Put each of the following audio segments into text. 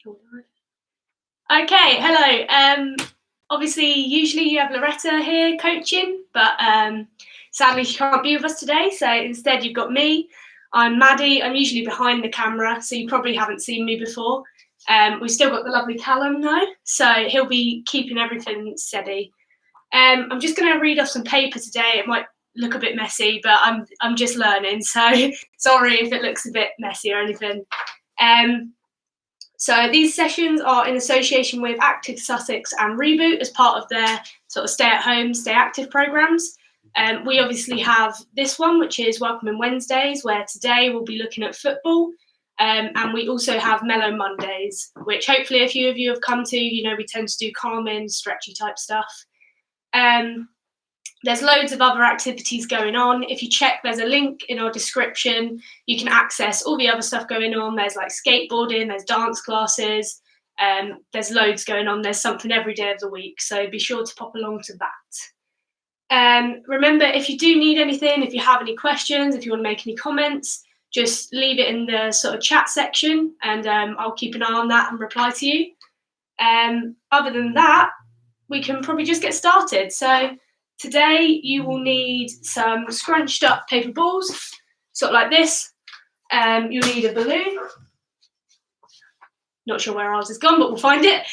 Okay, hello. Obviously, usually you have Loretta here coaching, but sadly she can't be with us today. So instead, you've got me. I'm Maddie. I'm usually behind the camera, so you probably haven't seen me before. We've still got the lovely Callum though, so he'll be keeping everything steady. I'm just going to read off some paper today. It might look a bit messy, but I'm just learning, so sorry if it looks a bit messy or anything. So these sessions are in association with Active Sussex and REBOOT as part of their sort of stay at home, stay active programs. We obviously have this one, which is Welcoming Wednesdays, where today we'll be looking at football. And we also have Mellow Mondays, which hopefully a few of you have come to. You know, we tend to do calming, stretchy type stuff. There's loads of other activities going on. If you check, there's a link in our description. You can access all the other stuff going on. There's like skateboarding, there's dance classes, there's loads going on. There's something every day of the week. So be sure to pop along to that. Remember, if you do need anything, if you have any questions, if you want to make any comments, just leave it in the sort of chat section and I'll keep an eye on that and reply to you. Other than that, we can probably just get started. So today you will need some scrunched up paper balls, sort of like this. You'll need a balloon. Not sure where ours has gone, but we'll find it.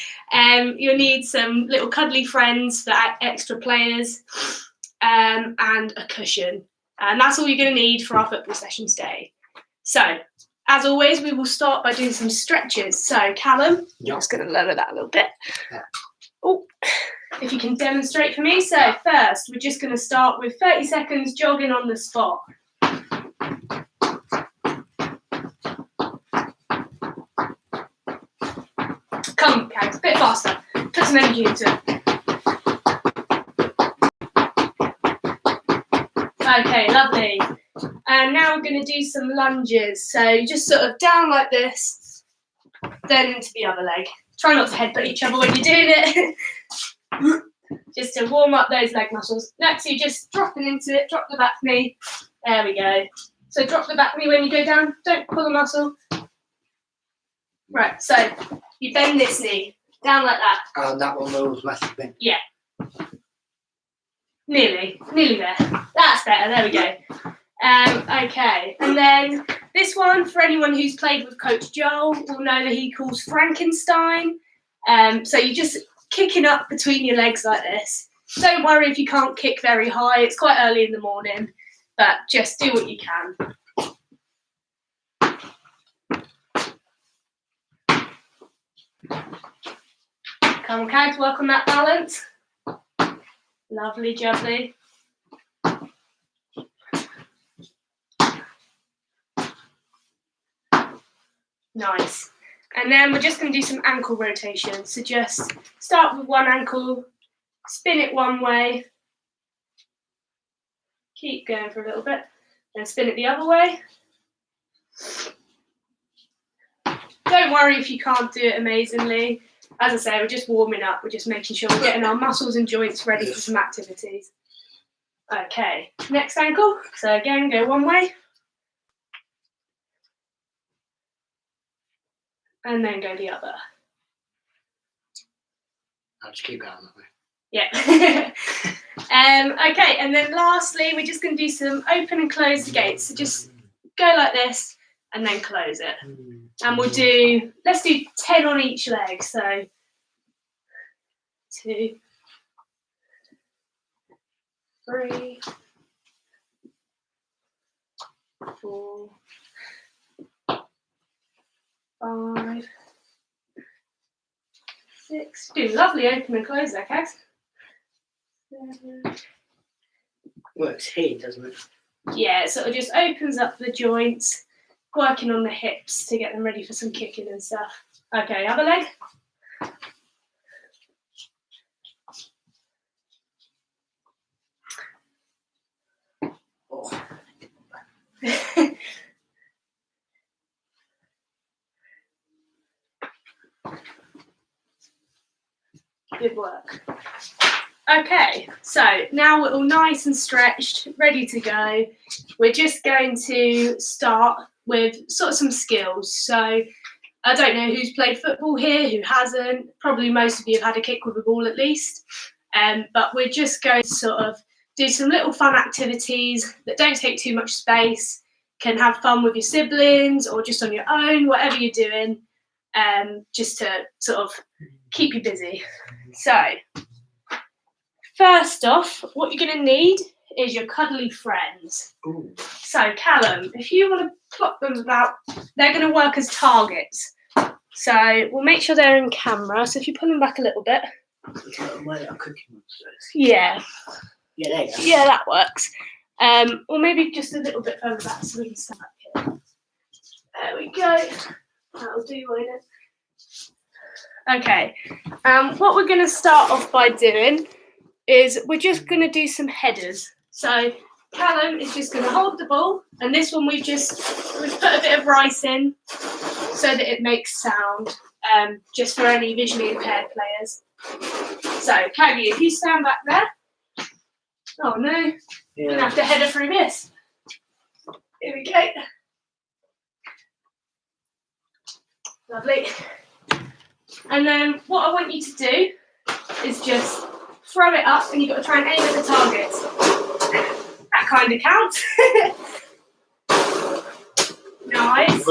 You'll need some little cuddly friends for extra players, and a cushion. And that's all you're going to need for our football session today. So, as always, we will start by doing some stretches. So, Callum, I'm just going to lower that a little bit. Oh, if you can demonstrate for me. So first, we're just going to start with 30 seconds jogging on the spot. Come, Cags, a bit faster. Put some energy into it. Okay, lovely. And now we're going to do some lunges. So just sort of down like this, then into the other leg. Try not to headbutt each other when you're doing it. Just to warm up those leg muscles. Next, you're just dropping into it. Drop the back knee. There we go. So drop the back knee when you go down. Don't pull the muscle. Right, so you bend this knee. Down like that. Oh, that one was massive bend. Yeah. Nearly there. That's better. There we go. Okay, and then this one, for anyone who's played with Coach Joel, will know that he calls Frankenstein. So you're just kicking up between your legs like this. Don't worry if you can't kick very high. It's quite early in the morning, but just do what you can. Come on, Cags, work on that balance. Lovely jubbly. Nice. And then we're just going to do some ankle rotation. So just start with one ankle, spin it one way, keep going for a little bit, then spin it the other way. Don't worry if you can't do it amazingly. As I say, we're just warming up. We're just making sure we're getting our muscles and joints ready for some activities. Okay, next ankle. So again, go one way. And then go the other. I'll just keep going that way. Yeah. Okay, and then lastly, we're just going to do some open and close the gates. So just go like this and then close it. And we'll do, let's do 10 on each leg. So 2, 3, 4, 5, 6. Do lovely open and close there, Cags. 7. Works here, doesn't it? Yeah, so it just opens up the joints, working on the hips to get them ready for some kicking and stuff. Okay, other leg. Oh. Good work. Okay, so now we're all nice and stretched, ready to go. We're just going to start with sort of some skills. So I don't know who's played football here, who hasn't. Probably most of you have had a kick with a ball at least. But we're just going to sort of do some little fun activities that don't take too much space, can have fun with your siblings or just on your own, whatever you're doing, just to sort of keep you busy. So, first off, what you're going to need is your cuddly friends. Ooh. So, Callum, if you want to plot them about, they're going to work as targets. So, we'll make sure they're in camera. So, if you pull them back a little bit. Yeah. Yeah, there you go. Yeah, that works. Or maybe just a little bit further back so we can stand up here. There we go. That'll do, won't it? Okay. What we're going to start off by doing is we're just going to do some headers. So Callum is just going to hold the ball, and this one we've put a bit of rice in so that it makes sound, just for any visually impaired players. So Caggy, if you stand back there. Oh no, Yeah. you're going to have to header through this. Here we go. Lovely. And then what I want you to do is just throw it up, and you've got to try and aim at the target. That kind of counts. Nice.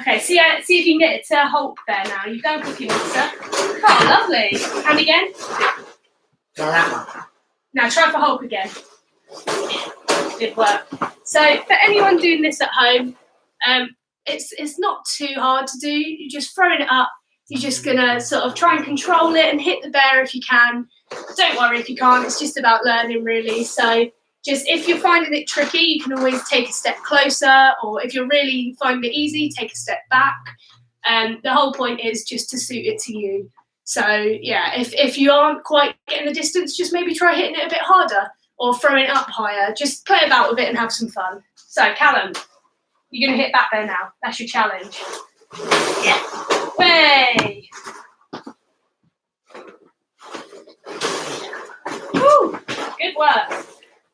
Okay, see if you can get it to Hulk there now. You've done Cookie Monster. Oh, lovely. And again. Now that one. Now try for Hulk again. Good work. So for anyone doing this at home, it's not too hard to do. You're just throwing it up. You're just gonna sort of try and control it and hit the bear if you can. Don't worry if you can't. It's just about learning, really. So just if you're finding it tricky, you can always take a step closer, or if you're really finding it easy, take a step back. The whole point is just to suit it to you. So yeah, if you aren't quite getting the distance, just maybe try hitting it a bit harder or throwing it up higher. Just play about with it and have some fun. So Callum, you're going to hit back there now. That's your challenge. Yeah. Way. Woo. Good work.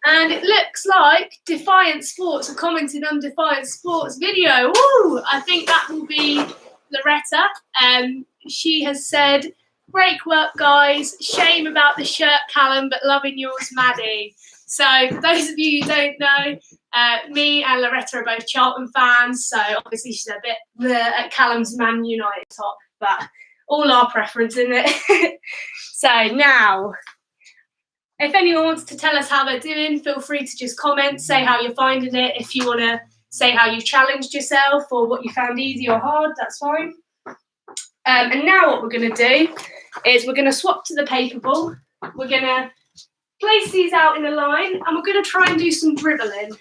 And it looks like Defiant Sports are commenting on Defiant Sports video. Woo! I think that will be Loretta. She has said, "Great work, guys. Shame about the shirt, Callum, but loving yours, Maddie." So for those of you who don't know, me and Loretta are both Charlton fans. So obviously she's a bit at Callum's Man United top, but all our preference in it. So now, if anyone wants to tell us how they're doing, feel free to just comment, say how you're finding it. If you want to say how you challenged yourself or what you found easy or hard, that's fine. And now what we're going to do is we're going to swap to the paper ball. We're going to place these out in a line, and we're going to try and do some dribbling.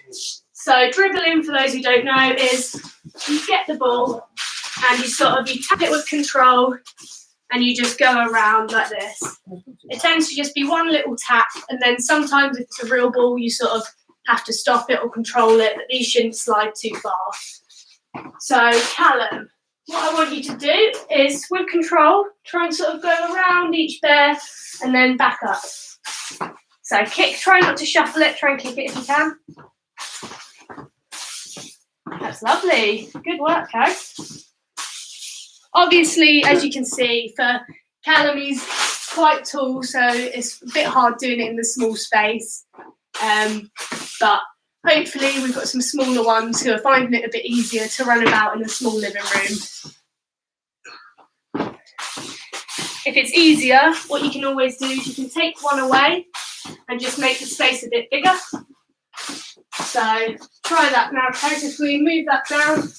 So dribbling, for those who don't know, is you get the ball and you tap it with control, and you just go around like this. It tends to just be one little tap, and then sometimes if it's a real ball, you sort of have to stop it or control it, but these shouldn't slide too far. So Callum, what I want you to do is, with control, try and sort of go around each bear and then back up. So kick, try not to shuffle it, try and kick it if you can. That's lovely. Good work, guys. Obviously, as you can see, for Callum, he's quite tall, so it's a bit hard doing it in the small space. But hopefully we've got some smaller ones who are finding it a bit easier to run about in a small living room. If it's easier, what you can always do is you can take one away and just make the space a bit bigger. So try that now, Kate. If we move that down,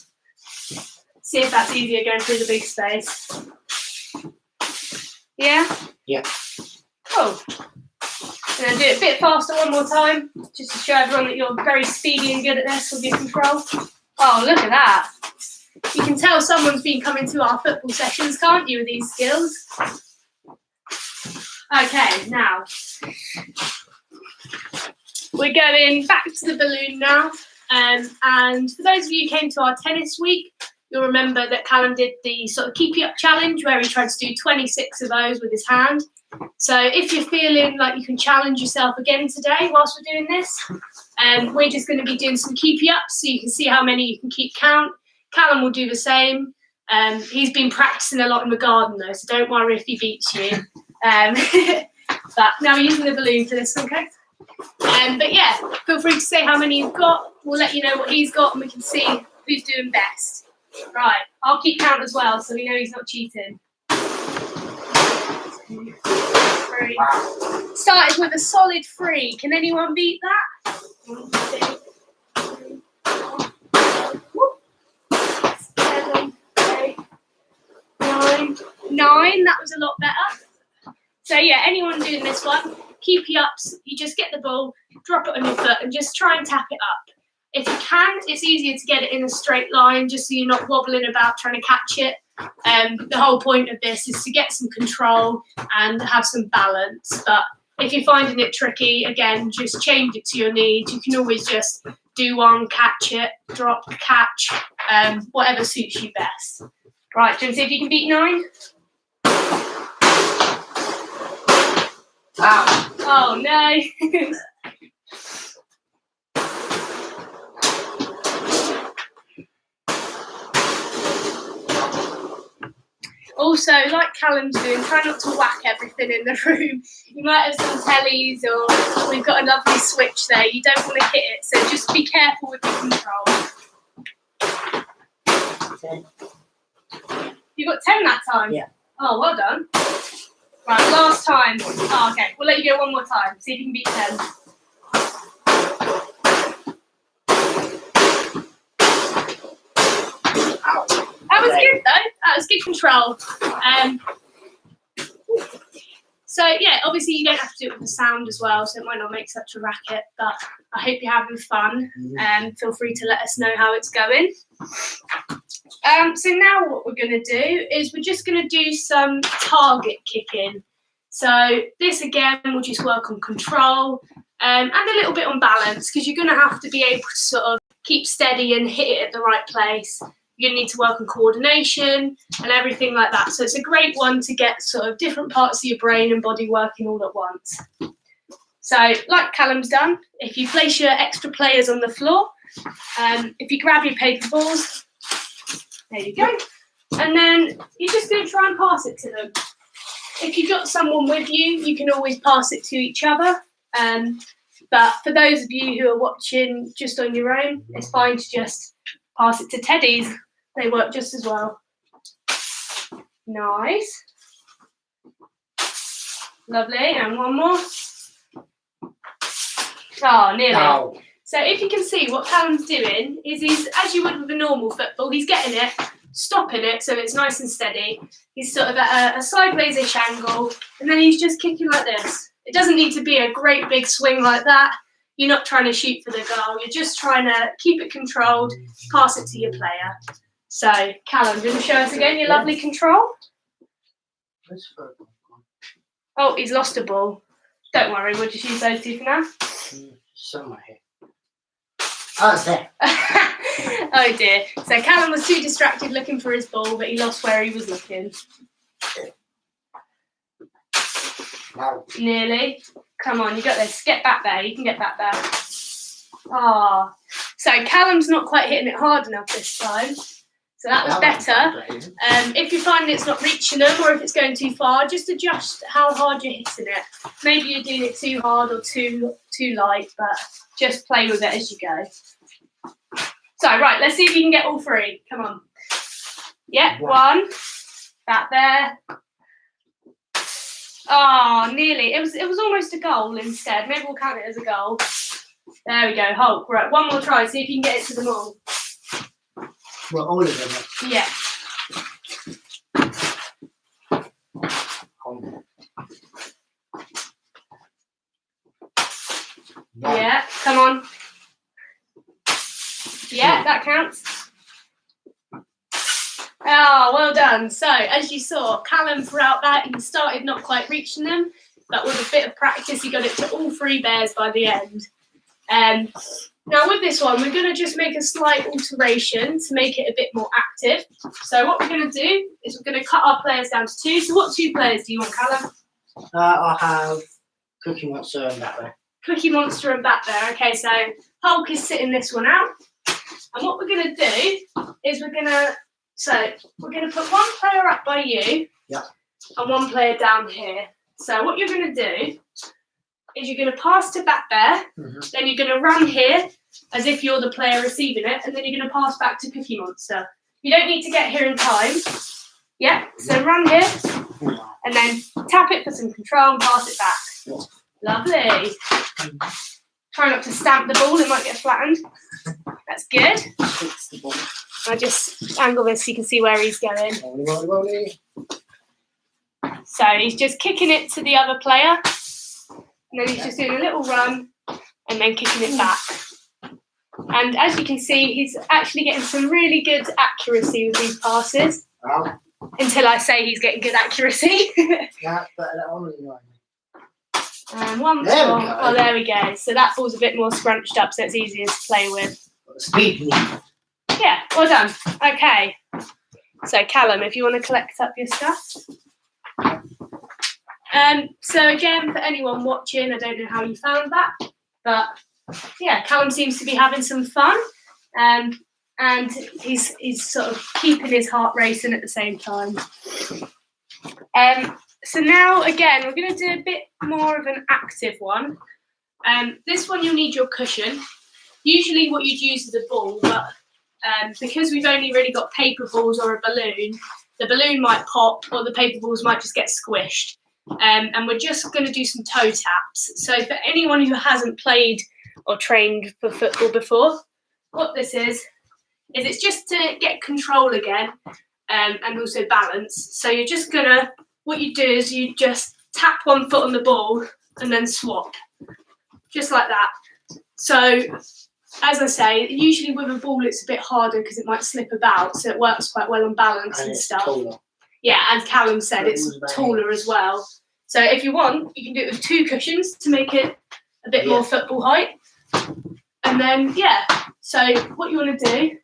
see if that's easier going through the big space. Yeah? Yeah. Cool. And then do it a bit faster one more time, just to show everyone that you're very speedy and good at this with your control. Oh, look at that. You can tell someone's been coming to our football sessions, can't you, with these skills? Okay, now we're going back to the balloon now. And for those of you who came to our tennis week, you'll remember that Callum did the sort of keep you up challenge where he tried to do 26 of those with his hand. So if you're feeling like you can challenge yourself again today whilst we're doing this, we're just going to be doing some keep you ups so you can see how many you can keep count. Callum will do the same. He's been practicing a lot in the garden though, so don't worry if he beats you. But now we're using the balloon for this one, okay? But yeah, feel free to say how many you've got. We'll let you know what he's got and we can see who's doing best. Right, I'll keep count as well so we know he's not cheating. 2, 3. Started with a solid 3. Can anyone beat that? 1, 2, 3, 4, 7, 8, 9. 9, that was a lot better. So yeah, anyone doing this one, keep your ups. You just get the ball, drop it on your foot and just try and tap it up. If you can, it's easier to get it in a straight line just so you're not wobbling about trying to catch it. The whole point of this is to get some control and have some balance. But if you're finding it tricky, again, just change it to your needs. You can always just do one, catch it, drop, catch, whatever suits you best. Right, do you want to see if you can beat 9? Ow. Oh no. Also, like Callum's doing, try not to whack everything in the room. You might have some tellies or we've got a lovely switch there. You don't want to hit it, so just be careful with your control. 10. You got 10 that time? Yeah. Oh, well done. Right, last time. Oh, okay, we'll let you go one more time. See if you can beat 10. Ow. That was good though. That was good control. So yeah, obviously you don't have to do it with the sound as well, so it might not make such a racket. But I hope you're having fun. Feel free to let us know how it's going. So now what we're going to do is we're just going to do some target kicking. So this again will just work on control and a little bit on balance because you're going to have to be able to sort of keep steady and hit it at the right place. You're going to need to work on coordination and everything like that. So it's a great one to get sort of different parts of your brain and body working all at once. So like Callum's done, if you place your extra players on the floor, if you grab your paper balls, there you go. And then you're just going to try and pass it to them. If you've got someone with you, you can always pass it to each other. But for those of you who are watching just on your own, it's fine to just pass it to teddies. They work just as well. Nice. Lovely. And one more. Oh, nearly. No. So if you can see what Callum's doing is he's, as you would with a normal football, he's getting it, stopping it so it's nice and steady. He's sort of at a sideways-ish angle, and then he's just kicking like this. It doesn't need to be a great big swing like that. You're not trying to shoot for the goal. You're just trying to keep it controlled, pass it to your player. So, Callum, do you want to show us again your lovely control? Oh, he's lost a ball. Don't worry, we'll just use those two for now. Somewhere here. Oh, it's there. Oh dear. So Callum was too distracted looking for his ball, but he lost where he was looking. No. Nearly. Come on, you got this. Get back there. You can get back there. Ah. So Callum's not quite hitting it hard enough this time. So that was better. If you find it's not reaching them or if it's going too far, just adjust how hard you're hitting it. Maybe you're doing it too hard or too light, but just play with it as you go. So, right, let's see if you can get all 3. Come on. Yeah, 1. Back there. Oh, nearly. It was almost a goal instead. Maybe we'll count it as a goal. There we go, Hulk. Right, one more try. See if you can get it to them all. Well, all of them. Yeah. Yeah, come on. Yeah, that counts. Oh, well done. So, as you saw, Callum throughout that, he started not quite reaching them, but with a bit of practice, he got it to all 3 bears by the end. Now, with this one, we're going to just make a slight alteration to make it a bit more active. So, what we're going to do is we're going to cut our players down to 2. So, what 2 players do you want, Callum? I'll have Cookie Monster and that way. Cookie Monster and Bat Bear. Okay, so Hulk is sitting this one out. And what we're going to do is we're going to put one player up by you and one player down here. So what you're going to do is you're going to pass to back there, then you're going to run here as if you're the player receiving it, and then you're going to pass back to Cookie Monster. You don't need to get here in time. Yeah, so run here and then tap it for some control and pass it back. Lovely. Try not to stamp the ball, it might get flattened. That's good. I'll just angle this so you can see where he's going. So he's just kicking it to the other player, and then he's just doing a little run and then kicking it back. And as you can see, he's actually getting some really good accuracy with these passes. Until I say he's getting good accuracy. Yeah, but that only line. And one more. Oh, there we go. So that ball's a bit more scrunched up, so it's easier to play with. Speed. Yeah, well done. Okay. So Callum, if you want to collect up your stuff. So again, for anyone watching, I don't know how you found that, but yeah, Callum seems to be having some fun, and he's sort of keeping his heart racing at the same time. So now again, we're going to do a bit more of an active one. This one you'll need your cushion. Usually what you'd use is a ball, but because we've only really got paper balls or a balloon, the balloon might pop or the paper balls might just get squished. And we're just going to do some toe taps. So for anyone who hasn't played or trained for football before, what this is it's just to get control again and also balance. So you're just going to, what you do is you just tap one foot on the ball and then swap, just like that. So as I say, usually with a ball it's a bit harder because it might slip about, so it works quite well on balance and stuff. Taller. Yeah, as Callum said, it's taller as well. So if you want, you can do it with two cushions to make it a bit more football height. And then, so what you want to do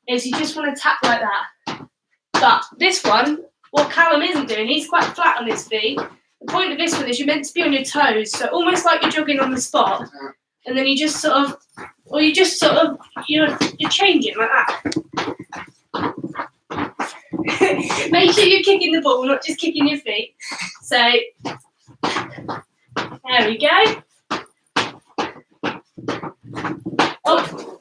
is you just want to tap like that. But this one, what Callum isn't doing, he's quite flat on his feet. The point of this one is you're meant to be on your toes, so almost like you're jogging on the spot. And then you just sort of, you're changing like that. Make sure you're kicking the ball, not just kicking your feet. So, there we go. Oh.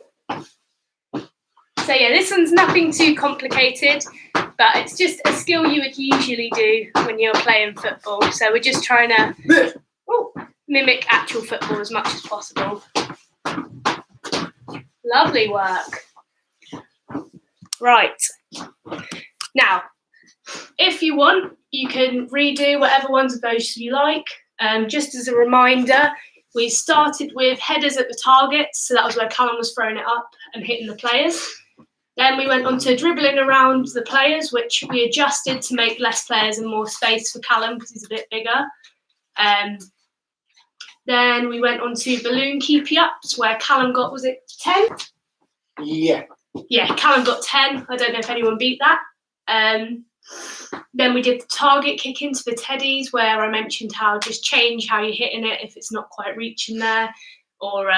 So yeah, this one's nothing too complicated, but it's just a skill you would usually do when you're playing football. So we're just trying to mimic actual football as much as possible. Lovely work. Right. Now, if you want, you can redo whatever ones of those you like. Just as a reminder, we started with headers at the targets, so that was where Callum was throwing it up and hitting the players. Then we went on to dribbling around the players, which we adjusted to make less players and more space for Callum because he's a bit bigger. Then we went on to balloon keepy ups, where Callum got, was it 10? Yeah. Yeah, Callum got 10. I don't know if anyone beat that. Then we did the target kick into the teddies, where I mentioned how just change how you're hitting it if it's not quite reaching there, or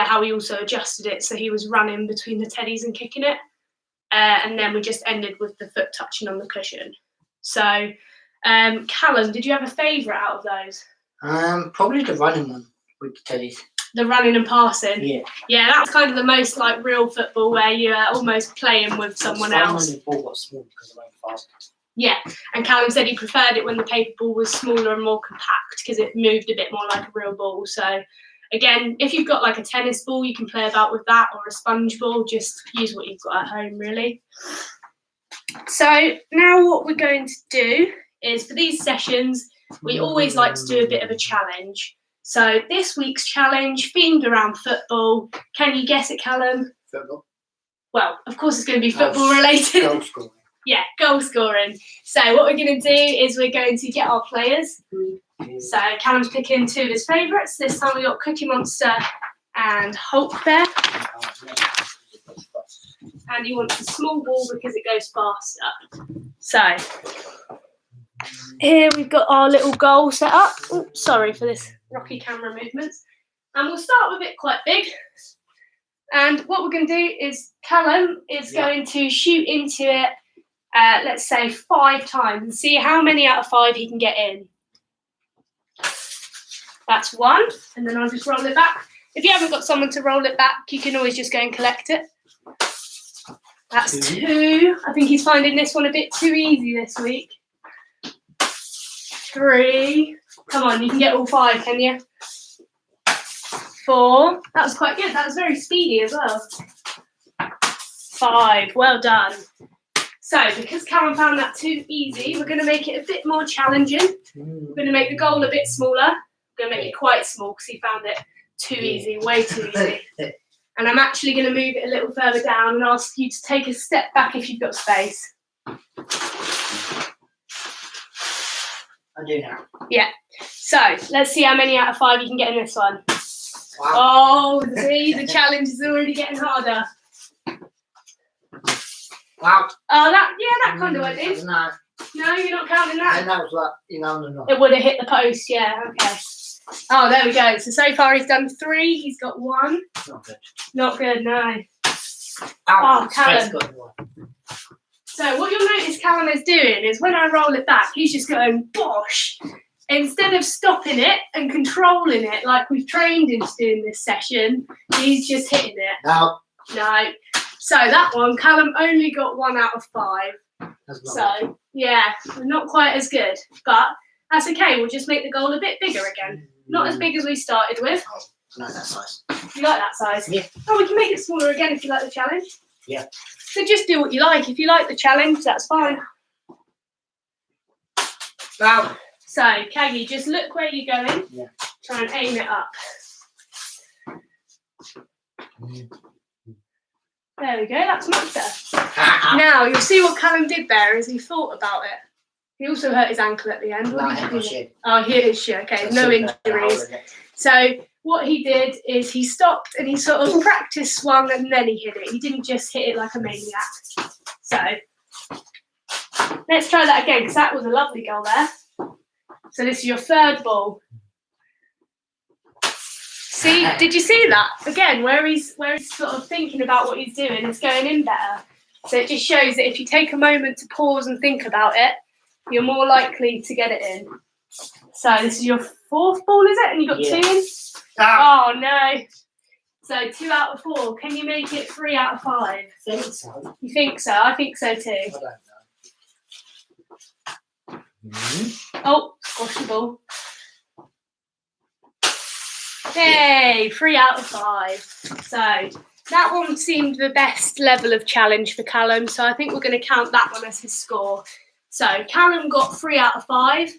how we also adjusted it so he was running between the teddies and kicking it. And then we just ended with the foot touching on the cushion. So, Callum, did you have a favourite out of those? Probably the running one with the teddies. The running and passing? Yeah. Yeah, that's kind of the most like real football, where you're almost playing with someone else. The ball got small because I went fast. Yeah, and Callum said he preferred it when the paper ball was smaller and more compact because it moved a bit more like a real ball. So again, if you've got like a tennis ball, you can play about with that, or a sponge ball. Just use what you've got at home, really. So now what we're going to do is, for these sessions, we always like to do a bit of a challenge. So this week's challenge, themed around football. Can you guess it, Callum? Football. Well, of course it's going to be football related. Goal scoring. Yeah, goal scoring. So what we're going to do is we're going to get our players. So Callum's picking two of his favourites. This time we got Cookie Monster and Hulk there. And he wants a small ball because it goes faster. So here we've got our little goal set up. Oops, sorry for this rocky camera movements. And we'll start with it quite big. And what we're going to do is Callum is going to shoot into it, let's say 5 times, and see how many out of 5 he can get in. That's 1, and then I'll just roll it back. If you haven't got someone to roll it back, you can always just go and collect it. That's 2. I think he's finding this one a bit too easy this week. 3. Come on, you can get all 5, can you? 4. That was quite good. That was very speedy as well. 5. Well done. So, because Karen found that too easy, we're going to make it a bit more challenging. We're going to make the goal a bit smaller. We're going to make it quite small because he found it too easy, way too easy. And I'm actually going to move it a little further down and ask you to take a step back if you've got space. I do now. Yeah. So, let's see how many out of 5 you can get in this one. Wow. Oh, see, the challenge is already getting harder. Wow. Oh, that kind of went in. No. No, you're not counting that? And that was like, no. It would have hit the post, yeah, okay. Oh, there we go. So far he's done 3. He's got 1. Not good. Not good, no. Oh, Callum. got 1. So what you'll notice Callum is doing is when I roll it back, he's just going bosh. Instead of stopping it and controlling it like we've trained him to do in this session, he's just hitting it. No. No. So that one, Callum only got 1 out of 5. So, yeah, not quite as good. But that's okay. We'll just make the goal a bit bigger again. Not as big as we started with. Oh, no, that size. You like that size? Yeah. Oh, we can make it smaller again if you like the challenge. Yeah. So just do what you like. If you like the challenge, that's fine. Wow. So, Kaggy, just look where you're going. Yeah. Try and aim it up. There we go, that's much better. Now, you'll see what Callum did there is he thought about it. He also hurt his ankle at the end. No, I hit my shin. Oh, he hit his shin, okay, no injuries. So what he did is he stopped and he sort of practice swung and then he hit it. He didn't just hit it like a maniac. So let's try that again because that was a lovely goal there. So this is your 3rd ball. See, did you see that? Again, where he's sort of thinking about what he's doing, it's going in better. So it just shows that if you take a moment to pause and think about it, you're more likely to get it in. So this is your 4th ball, is it? And you got 2 in? Oh, no. So 2 out of 4. Can you make it 3 out of 5? I think so. You think so? I think so too. I don't know. Oh, squash the ball. Hey, 3 out of 5. So that one seemed the best level of challenge for Callum. So I think we're going to count that one as his score. So Callum got 3 out of 5.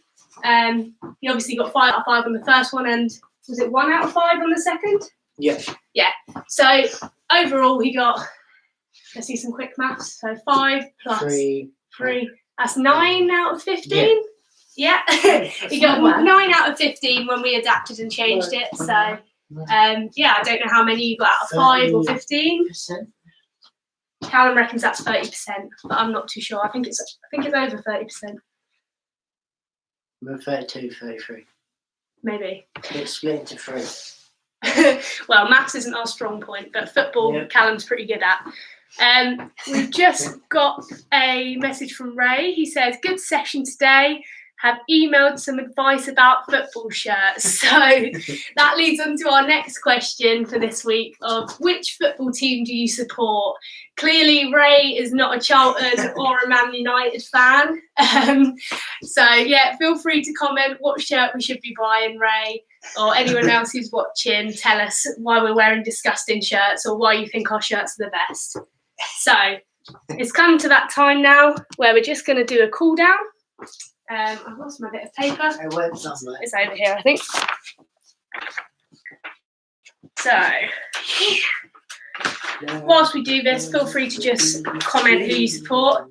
He obviously got 5 out of 5 on the first one, and was it 1 out of 5 on the second? Yeah. Yeah. So overall, he got. Let's do some quick maths. So 5 plus 3. That's 9 out of 15. Yeah. He got 9 out of 15 when we adapted and changed it. So yeah, I don't know how many you got out of 5 or 15. Callum reckons that's 30%, but I'm not too sure. I think it's over 30%. I'm 32, 33. Maybe. It's split into 3. Well, maths isn't our strong point, but football, Callum's pretty good at. We've just got a message from Ray. He says, good session today. Have emailed some advice about football shirts. So that leads on to our next question for this week of which football team do you support? Clearly, Ray is not a Charlton or a Man United fan. So yeah, feel free to comment what shirt we should be buying, Ray, or anyone else who's watching. Tell us why we're wearing disgusting shirts or why you think our shirts are the best. So it's come to that time now where we're just going to do a cool down. I've lost my bit of paper. It's over here, I think. So, whilst we do this, feel free to just comment who you support.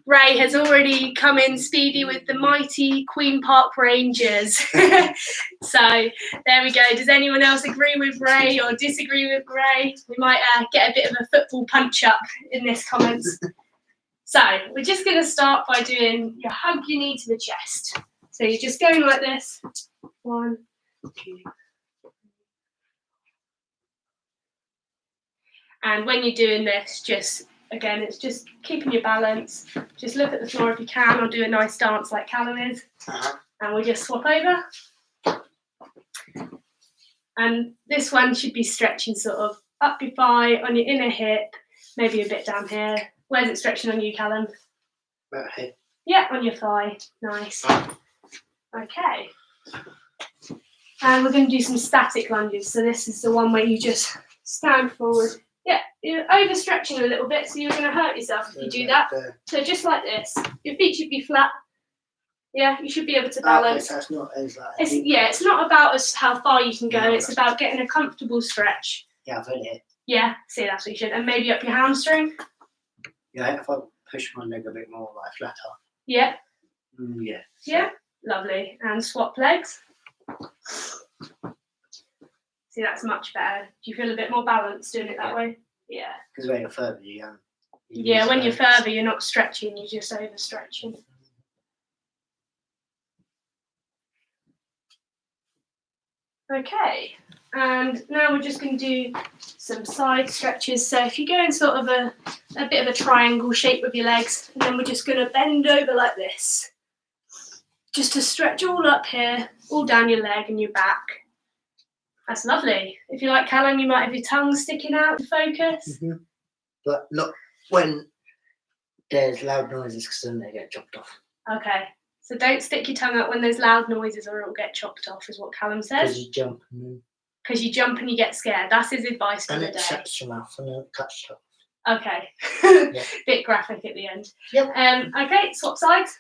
Ray has already come in speedy with the mighty Queen Park Rangers. So, there we go. Does anyone else agree with Ray or disagree with Ray? We might get a bit of a football punch-up in this comments. So we're just going to start by doing your hug your knee to the chest. So you're just going like this. 1, 2. And when you're doing this, again, it's just keeping your balance. Just look at the floor if you can, or do a nice dance like Callum is. And we just swap over. And this one should be stretching sort of up your thigh, on your inner hip, maybe a bit down here. Where's it stretching on you, Callum? Right here. Yeah, on your thigh. Nice. Okay. And we're going to do some static lunges. So this is the one where you just stand forward. Yeah, you're overstretching a little bit, so you're going to hurt yourself if you do that. So just like this. Your feet should be flat. Yeah, you should be able to balance. That's not as it's not about how far you can go. No, it's about getting a comfortable stretch. Yeah, I've heard it. Yeah, see, that's what you should. And maybe up your hamstring. Yeah, if I push my leg a bit more, like flatter. Yeah. Yeah. Yeah, lovely. And swap legs. See, that's much better. Do you feel a bit more balanced doing it that way? Yeah. Because when you're further, you yeah, when you're further, you're not stretching, you're just overstretching. Okay, and now we're just going to do some side stretches. So if you go in sort of a bit of a triangle shape with your legs, and then we're just going to bend over like this, just to stretch all up here, all down your leg and your back. That's lovely. If you like, Callum, you might have your tongue sticking out to focus. Mm-hmm. But not when there's loud noises, because then they get chopped off. Okay. So don't stick your tongue out when there's loud noises or it'll get chopped off, is what Callum says. Because you jump. Because you jump and you get scared. That's his advice for the day. And it shuts your mouth and it cuts you off. Okay. Yeah. Bit graphic at the end. Yep. Okay, swap sides.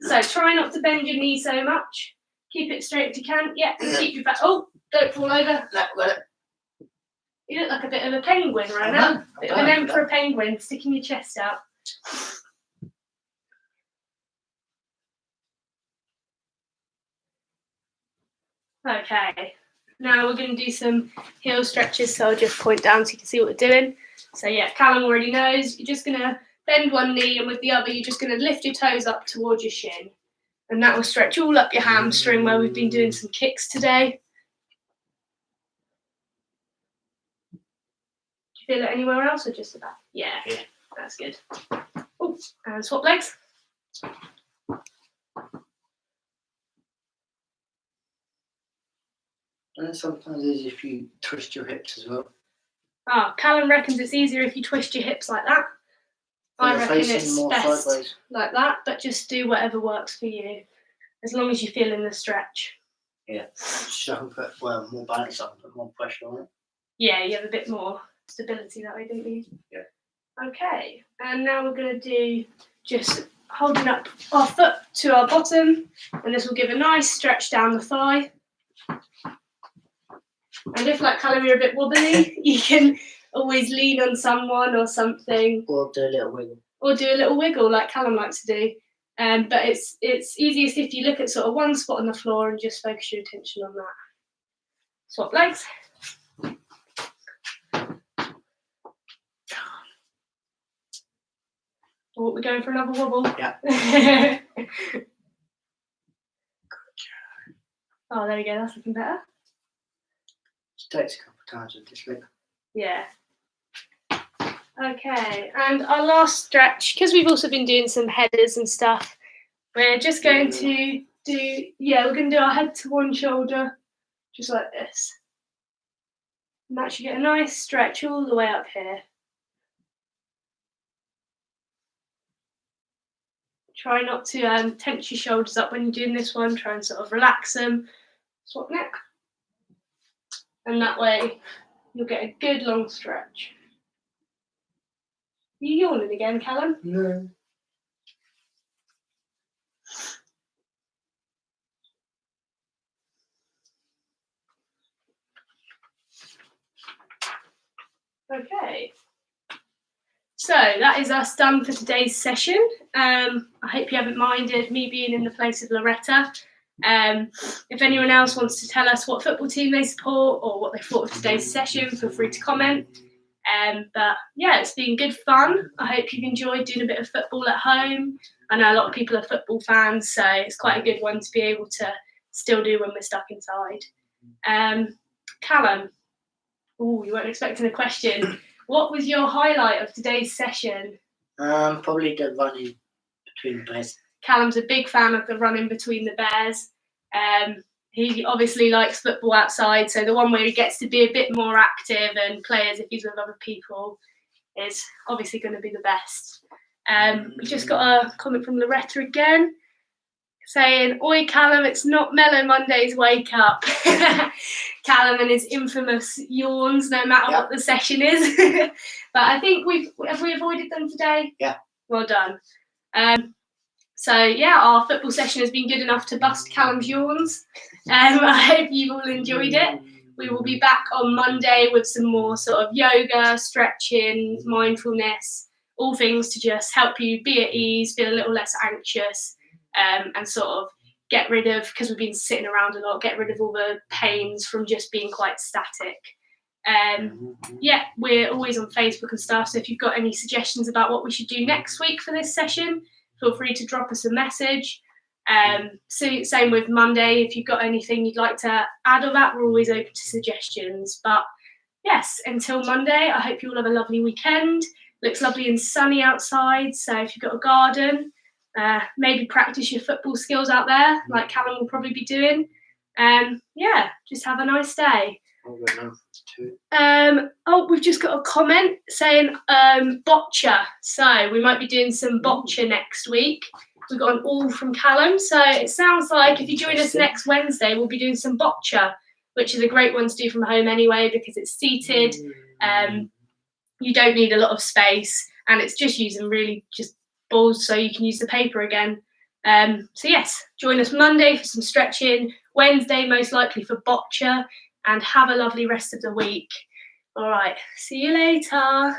So try not to bend your knee so much. Keep it straight if you can. Yeah, and keep your back. Oh, don't fall over. You look like a bit of a penguin right now. Bit of an emperor penguin sticking your chest out. Okay, now we're going to do some heel stretches, so I'll just point down so you can see what we're doing. So yeah, Callum already knows. You're just going to bend one knee, and with the other, you're just going to lift your toes up towards your shin. And that will stretch all up your hamstring where we've been doing some kicks today. Do you feel it anywhere else or just the back? Yeah. That's good. Oh, and swap legs. And sometimes it's if you twist your hips as well. Oh, Callum reckons it's easier if you twist your hips like that. I reckon it's best sideways. Like that, but just do whatever works for you, as long as you're feeling the stretch. Yeah, so I can put more balance up, put more pressure on it. Yeah, you have a bit more stability that way, don't you? Yeah. Okay, and now we're going to do just holding up our foot to our bottom, and this will give a nice stretch down the thigh. And if, like Callum, you're a bit wobbly, you can always lean on someone or something. Or do a little wiggle. Or do a little wiggle like Callum likes to do. But it's easiest if you look at sort of one spot on the floor and just focus your attention on that. Swap legs. Oh, we're going for another wobble. Yeah. Oh, there we go. That's looking better. It takes a couple of times with this leg. Yeah. Okay, and our last stretch, because we've also been doing some headers and stuff, we're just going to we're going to do our head to one shoulder, just like this. And that should get a nice stretch all the way up here. Try not to tense your shoulders up when you're doing this one. Try and sort of relax them. Swap neck. And that way you'll get a good long stretch. Are you yawning again, Callum? No. Okay. So that is us done for today's session. I hope you haven't minded me being in the place of Loretta. If anyone else wants to tell us what football team they support or what they thought of today's session, feel free to comment. But yeah, it's been good fun. I hope you've enjoyed doing a bit of football at home. I know a lot of people are football fans, so it's quite a good one to be able to still do when we're stuck inside. Callum, you weren't expecting a question. What was your highlight of today's session? Probably the running between the bears. Callum's a big fan of the running between the bears. He obviously likes football outside, so the one where he gets to be a bit more active and play as if he's with other people is obviously going to be the best. We just got a comment from Loretta again saying, "Oi Callum, it's not Mellow Monday's wake up." Callum and his infamous yawns, no matter what the session is. But I think have we avoided them today? Yeah. Well done. So yeah, our football session has been good enough to bust Callum's yawns. I hope you've all enjoyed it. We will be back on Monday with some more sort of yoga, stretching, mindfulness, all things to just help you be at ease, feel a little less anxious, and sort of get rid of, because we've been sitting around a lot, get rid of all the pains from just being quite static. Yeah, we're always on Facebook and stuff, so if you've got any suggestions about what we should do next week for this session, feel free to drop us a message. So same with Monday, if you've got anything you'd like to add on that, we're always open to suggestions. But yes, until Monday, I hope you all have a lovely weekend. Looks lovely and sunny outside, so if you've got a garden, maybe practice your football skills out there, like Callum will probably be doing. Yeah, just have a nice day. We've just got a comment saying boccia, so we might be doing some boccia next week. We've got an all from Callum, so it sounds like if you join us next Wednesday, we'll be doing some boccia, which is a great one to do from home anyway because it's seated. You don't need a lot of space, and it's just using really just balls, so you can use the paper again. So yes, join us Monday for some stretching, Wednesday most likely for boccia, and have a lovely rest of the week. All right, see you later.